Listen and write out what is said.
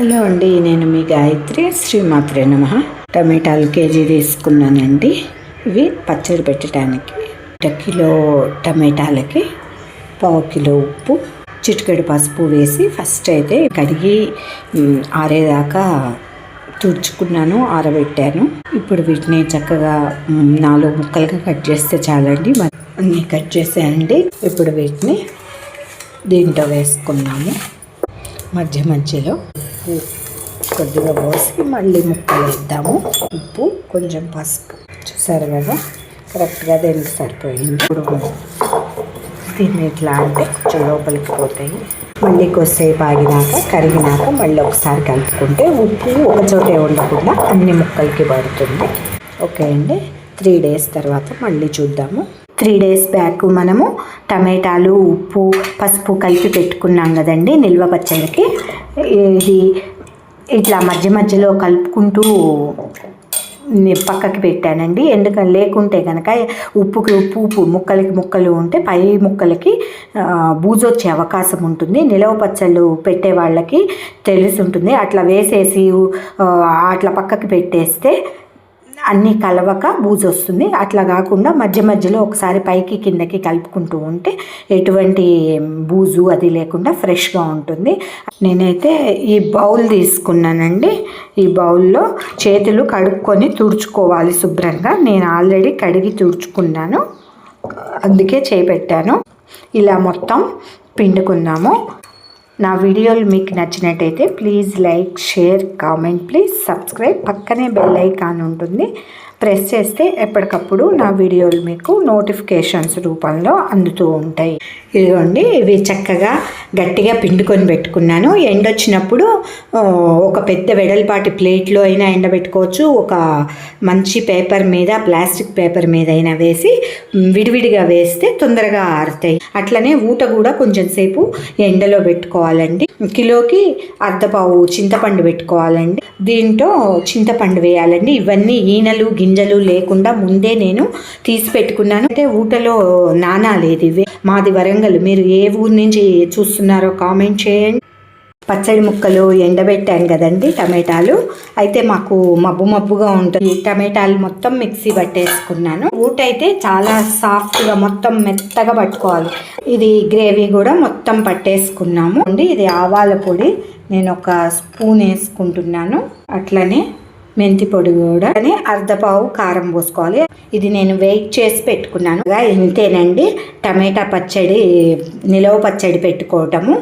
Hello అండి, నేను మీ గాయత్రి. శ్రీమాత్రే నమః. టమాటాలు కేజీ తీసుకున్నానండి. ఇవి పచ్చడి పెట్టడానికి. 1 కిలో టమాటాలకి 1/2 కిలో ఉప్పు, చిటికెడు పసుపు వేసి ఫస్ట్ అయితే కడిగి ఆరేదాకా తుడుచుకున్నాను, ఆరబెట్టాను. ఇప్పుడు వీటిని చక్కగా 4 ముక్కలుగా కట్ చేస్తే చాలండి. అన్నీ కట్ చేసేయండి. ఇప్పుడు వీటిని దీంట్లో వేసుకున్నాము. మధ్య మధ్యలో ఉప్పు కొద్దిగా పోసి మళ్ళీ ముక్కలు వేద్దాము. ఉప్పు, కొంచెం పసుపు. చూసారు కదా, కరెక్ట్గా దీనికి సరిపోయింది. ఇప్పుడు దీన్ని ఎట్లా అంటే కొంచెం లోపలికి పోతాయి. మళ్ళీ కొద్దిసేపు ఆగినాక కరిగినాక మళ్ళీ ఒకసారి కలుపుకుంటే ఉప్పు ఒక చోటే ఉండకుండా అన్ని ముక్కలకి పడుతుంది. ఓకే అండి. 3 డేస్ తర్వాత మళ్ళీ చూద్దాము. 3 డేస్ బ్యాక్ మనము టమాటాలు, ఉప్పు, పసుపు కలిపి పెట్టుకున్నాం కదండి నిల్వ పచ్చడికి. ఇది ఇట్లా మధ్య మధ్యలో కలుపుకుంటూ పక్కకి పెట్టానండి. ఎందుకంటే లేకుంటే కనుక ఉప్పుకి ఉప్పు ముక్కలకి ముక్కలు ఉంటే పై ముక్కలకి బూజు వచ్చే అవకాశం ఉంటుంది. నిలవ పచ్చళ్ళు పెట్టే వాళ్ళకి తెలిసి ఉంటుంది. అట్లా వేసేసి అట్లా పక్కకి పెట్టేస్తే అన్నీ కలవక బూజు వస్తుంది. అట్లా కాకుండా మధ్య మధ్యలో ఒకసారి పైకి కిందకి కలుపుకుంటూ ఉంటే ఎటువంటి బూజు అది లేకుండా ఫ్రెష్గా ఉంటుంది. నేనైతే ఈ బౌల్ తీసుకున్నానండి. ఈ బౌల్లో చేతులు కడుక్కొని తుడుచుకోవాలి శుభ్రంగా. నేను ఆల్రెడీ కడిగి తుడుచుకున్నాను, అందుకే చేపెట్టాను. ఇలా మొత్తం పిండుకుందాము. నా వీడియోలు మీకు నచ్చినట్టయితే please like, share, comment, please subscribe. పక్కనే బెల్ ఐకాన్ ఉంటుంది, ప్రెస్ చేస్తే ఎప్పటికప్పుడు నా వీడియోలు మీకు నోటిఫికేషన్స్ రూపంలో అందుతూ ఉంటాయి. ఇదిగోండి, ఇవి చక్కగా గట్టిగా పిండుకొని పెట్టుకున్నాను. ఎండొచ్చినప్పుడు ఒక పెద్ద వెడల్పాటి ప్లేట్లో అయినా ఎండబెట్టుకోవచ్చు. ఒక మంచి పేపర్ మీద, ప్లాస్టిక్ పేపర్ మీద అయినా వేసి విడివిడిగా వేస్తే తొందరగా ఆరుతాయి. అట్లనే ఊట కూడా కొంచెం సేపు ఎండలో పెట్టుకోవాలండి. కిలోకి 1/2 పావు చింతపండు పెట్టుకోవాలండి. దీంట్లో చింతపండు వేయాలండి. ఇవన్నీ ఈనెలు గింజలు లేకుండా ముందే నేను తీసి పెట్టుకున్నాను. అంటే ఊటలో నానాలేదు. ఇవి మాది వరంగల్. మీరు ఏ ఊరు నుంచి చూస్తున్నారో కామెంట్ చేయండి. పచ్చడి ముక్కలు ఎండబెట్టాను కదండి టమాటాలు. అయితే మాకు మబ్బుగా ఉంటుంది. టమాటాలు మొత్తం మిక్సీ పట్టేసుకున్నాను. ఊట అయితే చాలా సాఫ్ట్గా మొత్తం మెత్తగా పట్టుకోవాలి. ఇది గ్రేవీ కూడా మొత్తం పట్టేసుకున్నాము. ఇది ఆవాల పొడి నేను 1 స్పూన్ వేసుకుంటున్నాను. అట్లనే మెంతి పొడి కూడా 1/2 పావు కారం పోసుకోవాలి. ఇది నేను వెయిట్ చేసి పెట్టుకున్నాను. ఇంతేనండి టమాటా పచ్చడి, నిలవ పచ్చడి పెట్టుకోవటము.